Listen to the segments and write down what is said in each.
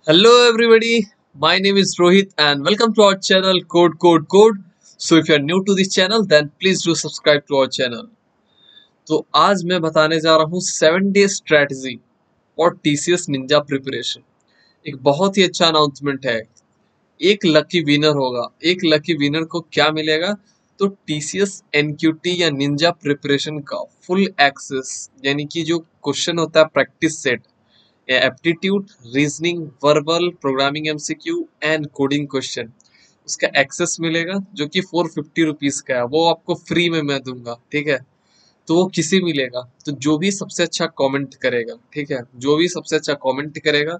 Hello everybody, my name is Rohit and welcome to our channel Code. So if you are new to this channel then please do subscribe to our channel. तो आज मैं बताने जा रहा हूँ 7 day strategy और TCS Ninja preparation. एक बहुत ही अच्छा अनाउंसमेंट है। एक लकी विनर होगा। एक लकी विनर को क्या मिलेगा? तो TCS NQT या निंजा प्रिपरेशन का फुल एक्सेस यानी कि जो क्वेश्चन होता है practice set, aptitude, reasoning, verbal, programming MCQ and coding question, उसका एक्सेस मिलेगा जो कि 450 रुपीज का है। वो आपको फ्री में मैं दूंगा, ठीक है। तो वो किसे मिलेगा? तो जो भी सबसे अच्छा कमेंट करेगा, ठीक है, जो भी सबसे अच्छा कमेंट करेगा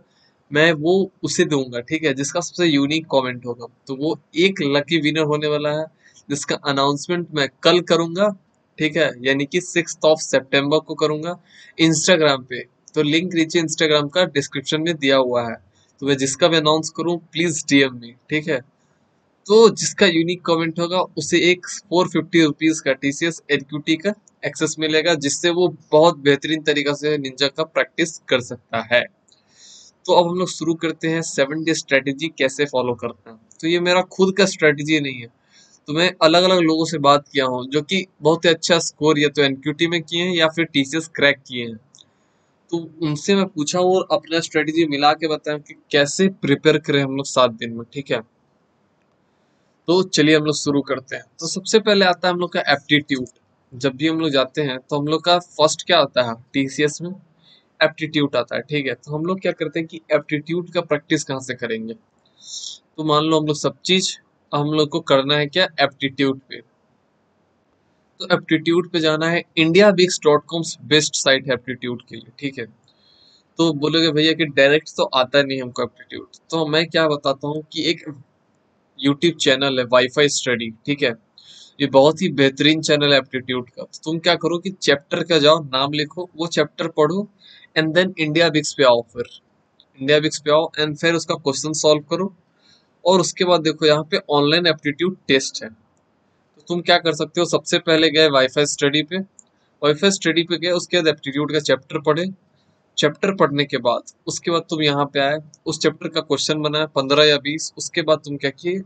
मैं वो उसे दूंगा, ठीक है, जिसका सबसे यूनिक कमेंट होगा। तो वो एक लकी विनर होने वाला है जिसका अनाउंसमेंट मैं कल करूंगा, ठीक है, यानी कि 6 सितंबर को करूंगा इंस्टाग्राम पे। तो लिंक नीचे इंस्टाग्राम का डिस्क्रिप्शन में दिया हुआ है। तो मैं जिसका भी अनाउंस करूं प्लीज डीएम मी, ठीक है। तो जिसका यूनिक कमेंट होगा उसे एक 450 रुपीज का TCS NQT का एक्सेस मिलेगा, जिससे वो बहुत बेहतरीन तरीका से निंजा का प्रैक्टिस कर सकता है। तो अब हम लोग शुरू करते हैं 7 डे स्ट्रेटेजी कैसे फॉलो करते हैं। तो ये मेरा खुद का स्ट्रेटेजी नहीं है, तो मैं अलग अलग लोगों से बात किया हूँ जो कि बहुत ही अच्छा स्कोर या तो NQT में किए हैं या फिर TCS क्रैक किए हैं। तो उनसे मैं पूछा और अपना स्ट्रेटेजी मिला के बताया कि कैसे प्रिपेयर करें हम लोग 7 दिन में, ठीक है। तो चलिए हम लोग शुरू करते हैं। तो सबसे पहले आता है हम लोग का एप्टीट्यूड। जब भी हम लोग जाते हैं तो हम लोग का फर्स्ट क्या आता है TCS में? एप्टीट्यूड आता है, ठीक है। तो हम लोग क्या करते हैं कि एप्टीट्यूड का प्रैक्टिस कहाँ से करेंगे? तो मान लो हम लोग सब चीज हम लोग को करना है क्या? एप्टीट्यूड पे। तो एप्टीट्यूड पे जाना है, indiabix.com बेस्ट साइट है एप्टीट्यूड के लिए, ठीक है। तो बोलोगे भैया कि डायरेक्ट तो आता नहीं हमको एप्टीट्यूड। तो मैं क्या बताता हूँ कि एक यूट्यूब चैनल है वाईफाई स्टडी, ठीक है। ये बहुत ही बेहतरीन चैनल है एप्टीट्यूड का। तो तुम क्या करो कि चैप्टर का जाओ, नाम लिखो, वो चैप्टर पढ़ो एंड देन इंडिया बिक्स पे आओ। फिर इंडिया बिक्स पे आओ एंड फिर उसका क्वेश्चन सॉल्व करो। और उसके बाद देखो यहाँ पे ऑनलाइन एप्टीट्यूड टेस्ट है। तो तुम क्या कर सकते हो, सबसे पहले गए वाईफाई स्टडी पे, वाईफाई स्टडी पे गए, उसके बाद एप्टीट्यूड का चैप्टर पढ़े। चैप्टर पढ़ने के बाद उसके बाद तुम यहाँ पे आए, उस चैप्टर का क्वेश्चन बनाया 15 या 20। उसके बाद तुम क्या किए?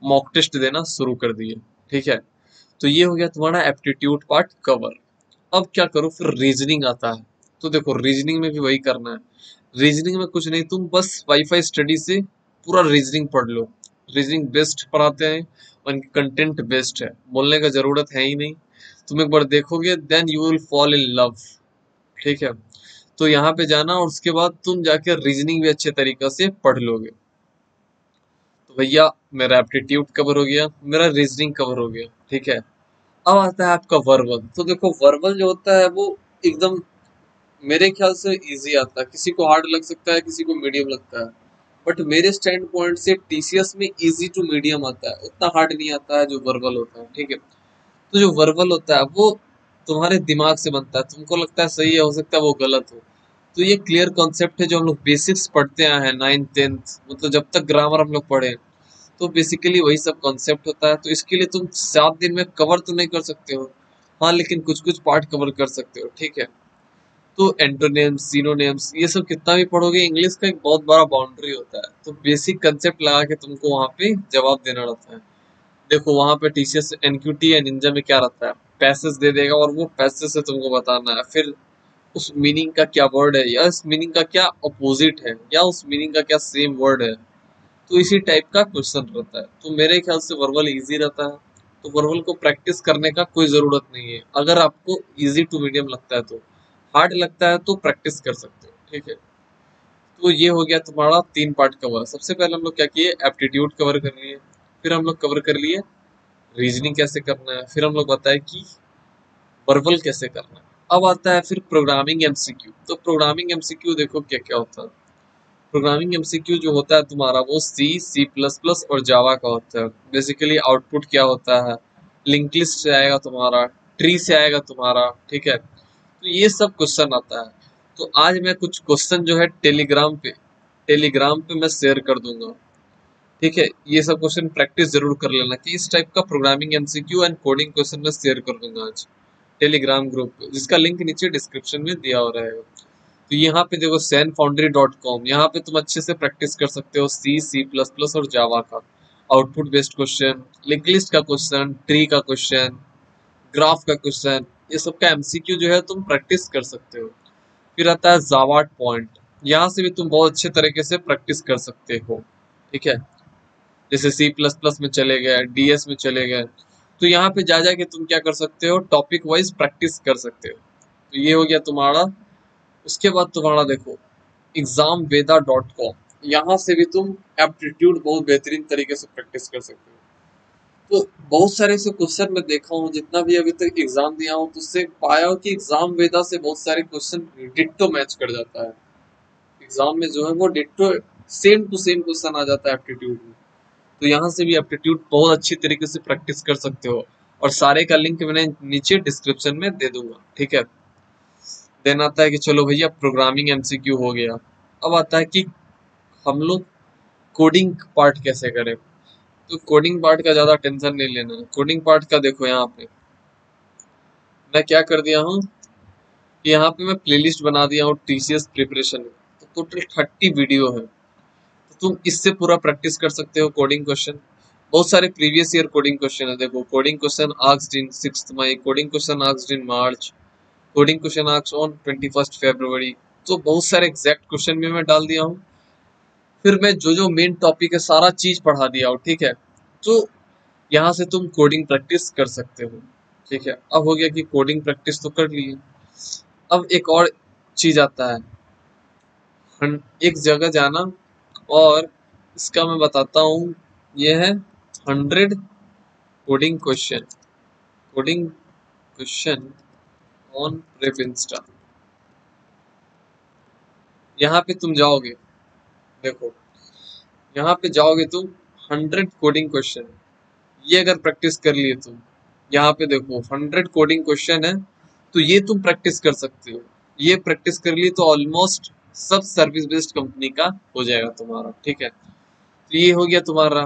मॉक टेस्ट देना शुरू कर दिए, ठीक है। तो ये हो गया तुम्हारा एप्टीट्यूड पार्ट कवर। अब क्या करो, फिर रीजनिंग आता है। तो देखो रीजनिंग में भी वही करना है। रीजनिंग में कुछ नहीं, तुम बस वाईफाई स्टडी से पूरा रीजनिंग पढ़ लो। रीजनिंग बेस्ट पढ़ाते हैं और इनकी कंटेंट बेस्ट है, बोलने का जरूरत है ही नहीं। तुम एक बार देखोगे then you will fall in love, ठीक है। तो यहाँ पे जाना और उसके बाद तुम जाके रीजनिंग भी अच्छे तरीके से पढ़ लोगे। तो भैया मेरा एप्टीट्यूड कवर हो गया, मेरा रीजनिंग कवर हो गया, ठीक है। अब आता है आपका वर्बल। तो देखो वर्बल जो होता है वो एकदम मेरे ख्याल से इजी आता है। किसी को हार्ड लग सकता है, किसी को मीडियम लगता है, बट मेरे स्टैंड पॉइंट से TCS में इजी टू मीडियम आता है, उतना हार्ड नहीं आता है जो वर्बल होता है, ठीक है। तो जो वर्बल होता है वो तुम्हारे दिमाग से बनता है, तुमको लगता है सही है, हो सकता है वो गलत हो। तो ये क्लियर कॉन्सेप्ट है जो हम लोग बेसिक्स पढ़ते आए हैं 9th 10th, मतलब जब तक ग्रामर हम लोग पढ़े। तो बेसिकली वही सब कॉन्सेप्ट होता है। तो इसके लिए तुम 7 दिन में कवर तो नहीं कर सकते हो, हाँ, लेकिन कुछ कुछ पार्ट कवर कर सकते हो, ठीक है। तो एंटोनिम्स, सिनोनिम्स, ये सब कितना भी पढ़ोगे, इंग्लिश का एक बहुत बड़ा बाउंड्री होता है। तो बेसिक कंसेप्ट लगा के तुमको वहां पे जवाब देना रहता है। देखो वहां पे TCS NQT या निंजा में क्या रहता है, पैसेज दे देगा और वो पैसेज से तुमको बताना है फिर उस मीनिंग का क्या वर्ड है, या उस मीनिंग का क्या अपोजिट है, या उस मीनिंग का क्या सेम वर्ड है। तो इसी टाइप का क्वेश्चन रहता है। तो मेरे ख्याल से वर्बल इजी रहता है। तो वर्बल को प्रैक्टिस करने का कोई जरूरत नहीं है। अगर आपको इजी टू मीडियम लगता है तो, हार्ड लगता है तो प्रैक्टिस कर सकते हो, ठीक है। तो ये हो गया तुम्हारा 3 पार्ट कवर। सबसे पहले हम लोग क्या किए, एप्टीट्यूड कवर कर लिए। फिर हम लोग कवर कर लिए रीजनिंग कैसे करना है। फिर हम लोग बताए कि वर्बल कैसे करना है। अब आता है फिर प्रोग्रामिंग एमसीक्यू। तो प्रोग्रामिंग एमसीक्यू देखो क्या क्या होता है। प्रोग्रामिंग एमसीक्यू जो होता है तुम्हारा वो C++ और जावा का होता है। बेसिकली आउटपुट क्या होता है, लिंक लिस्ट से आएगा तुम्हारा, ट्री से आएगा तुम्हारा, ठीक है। तो ये सब क्वेश्चन आता है। तो आज मैं कुछ क्वेश्चन जो है टेलीग्राम पे मैं शेयर कर दूंगा, ठीक है। ये सब क्वेश्चन प्रैक्टिस जरूर कर लेना कि इस टाइप का programming MCQ and coding question मैं शेयर कर दूंगा आज टेलीग्राम ग्रुप पे, जिसका लिंक नीचे डिस्क्रिप्शन में दिया हो रहेगा। तो यहाँ पे देखो zenfoundry.com, यहाँ पे तुम अच्छे से प्रैक्टिस कर सकते हो सी, सी प्लस प्लस और जावा का output based question, link list का क्वेश्चन, ट्री का क्वेश्चन, ग्राफ का क्वेश्चन, ये सब का एमसीक्यू जो है तुम प्रैक्टिस कर सकते हो। फिर आता है जावाट पॉइंट, यहाँ से भी तुम बहुत अच्छे तरीके से प्रैक्टिस कर सकते हो। ठीक है, जैसे सी प्लस प्लस में चले गए, डीएस में चले गए, तो यहाँ पे जा जाके तुम क्या कर सकते हो, टॉपिक वाइज प्रैक्टिस कर सकते हो। तो ये हो गया तुम्हारा। उसके बाद तुम्हारा देखो examveda.com, यहाँ से भी तुम एप्टीट्यूड बहुत बेहतरीन तरीके से प्रैक्टिस कर सकते हो। तो बहुत सारे ऐसे क्वेश्चन मैं देखा हूँ, जितना भी अभी तक एग्जाम दिया हूँ, तो उससे पाया हो कि एग्जाम वेदा से बहुत सारे क्वेश्चन डिट्टो मैच कर जाता है। एग्जाम में जो है वो ditto same to same question आ जाता है एप्टीट्यूड में। तो यहाँ से भी एप्टीट्यूड बहुत अच्छी तरीके से प्रैक्टिस कर सकते हो, और सारे का लिंक मैंने नीचे डिस्क्रिप्शन में दे दूंगा। ठीक है, देन आता है कि चलो भैया प्रोग्रामिंग एमसीक्यू हो गया। अब आता है कि हम लोग कोडिंग पार्ट कैसे करें। तो कोडिंग पार्ट का ज्यादा टेंशन नहीं लेना है। कोडिंग पार्ट का देखो, यहाँ पे मैं क्या कर दिया हूँ कि यहाँ पे मैं प्लेलिस्ट बना दिया हूँ टीसीएस प्रिपरेशन। तो टोटल 30 वीडियो है, तो तुम इससे पूरा प्रैक्टिस कर सकते हो कोडिंग क्वेश्चन। बहुत सारे प्रीवियस ईयर कोडिंग क्वेश्चन है। देखो coding question asked in 6th मई, coding question asked in March, coding question asked on 21st February। तो बहुत सारे एग्जैक्ट क्वेश्चन भी मैं डाल दिया हूँ। फिर मैं जो जो मेन टॉपिक है सारा चीज पढ़ा दिया हूँ। ठीक है, तो यहाँ से तुम कोडिंग प्रैक्टिस कर सकते हो। ठीक है, अब हो गया कि कोडिंग प्रैक्टिस तो कर लिए। अब एक और चीज आता है, एक जगह जाना, और इसका मैं बताता हूँ। ये है 100 coding question, coding question on prep Insta. यहाँ पे तुम जाओगे, देखो यहाँ पे जाओगे तुम, 100 कोडिंग क्वेश्चन, ये अगर प्रैक्टिस कर लिए तुम, यहाँ पे देखो 100 कोडिंग क्वेश्चन है, तो ये तुम प्रैक्टिस कर सकते हो। ये प्रैक्टिस कर लिए तो ऑलमोस्ट सब सर्विस बेस्ड कंपनी का हो जाएगा तुम्हारा। ठीक है, तो ये हो गया तुम्हारा।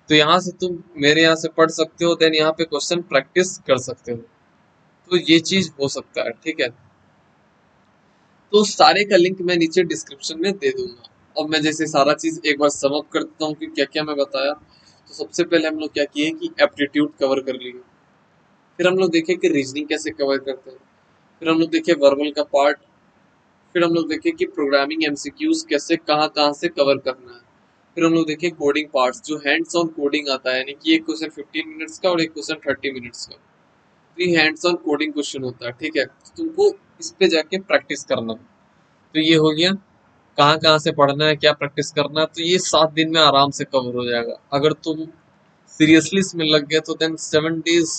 तो यहाँ से तुम मेरे यहाँ से पढ़ सकते हो, देन यहाँ पे क्वेश्चन प्रैक्टिस कर सकते हो। तो ये चीज हो सकता है। ठीक है, तो सारे का लिंक मैं नीचे डिस्क्रिप्शन में दे दूंगा। अब मैं जैसे सारा चीज एक बार सम अप करता हूँ कि क्या क्या मैं बताया। तो सबसे पहले हम लोग क्या किए कि एप्टीट्यूड कवर कर लिए। फिर हम लोग देखे कि रीजनिंग कैसे कवर करते हैं। फिर हम लोग देखे वर्बल का पार्ट। फिर हम लोग देखे कि प्रोग्रामिंग एमसीक्यूज कैसे कहाँ कहाँ से कवर करना है। फिर हम लोग देखे कोडिंग पार्ट्स, जो हैंड्स ऑन कोडिंग आता है, यानी कि एक क्वेश्चन 15 मिनट्स का और एक क्वेश्चन 30 मिनट्स का। तो ये हैंड्स ऑन कोडिंग क्वेश्चन होता है। ठीक है, तो तुमको इस पे जाके प्रैक्टिस करना। तो ये हो गया कहाँ कहाँ से पढ़ना है, क्या प्रैक्टिस करना है। तो ये 7 दिन में आराम से कवर हो जाएगा। अगर तुम सीरियसली इसमें लग गए तो then 7 days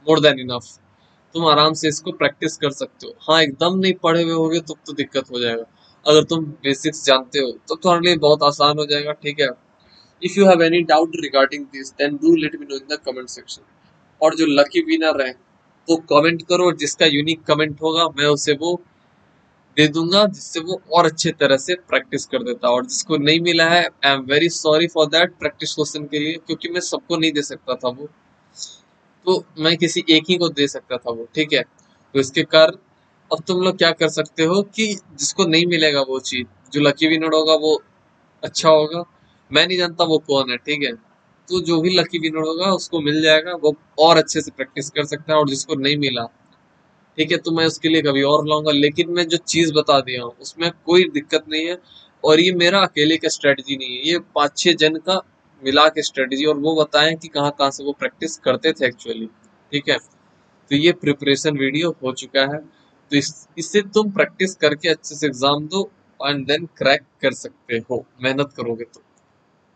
more than enough. तुम आराम से इसको प्रैक्टिस कर सकते हो। हाँ, एकदम नहीं पढ़े हुए होगे तो दिक्कत हो जाएगा। अगर तुम बेसिक्स जानते हो तो तुम्हारे लिए बहुत आसान हो जाएगा। ठीक है, if you have any doubt regarding this then do let me know in the comment section. और जो लकी विनर है तो कमेंट करो, जिसका यूनिक कमेंट होगा मैं उसे वो दे दूंगा, जिससे वो और अच्छे तरह से प्रैक्टिस कर देता। और जिसको नहीं मिला है, I am very sorry for that practice question के लिए, क्योंकि मैं सबको नहीं दे सकता था वो, तो मैं किसी एक ही को दे सकता था वो। ठीक है, तो इसके कारण अब तुम लोग क्या कर सकते हो कि जिसको नहीं मिलेगा वो चीज, जो लकी विनर होगा वो अच्छा होगा। मैं नहीं जानता वो कौन है। ठीक है, तो जो भी लकी विनर होगा उसको मिल जाएगा, वो और अच्छे से प्रैक्टिस कर सकता है। और जिसको नहीं मिला, ठीक है, तो मैं उसके लिए कभी और लाऊंगा। लेकिन मैं जो चीज बता दिया हूँ उसमें कोई दिक्कत नहीं है। और ये मेरा अकेले का स्ट्रेटजी नहीं है, ये 5-6 जन का मिला के स्ट्रेटजी, और वो बताएं कि कहाँ कहाँ से वो प्रैक्टिस करते थे एक्चुअली। ठीक है, तो ये प्रिपरेशन वीडियो हो चुका है। तो इससे तुम प्रैक्टिस करके अच्छे से एग्जाम दो, एंड देन क्रैक कर सकते हो, मेहनत करोगे तो।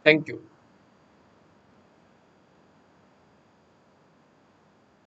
Thank you.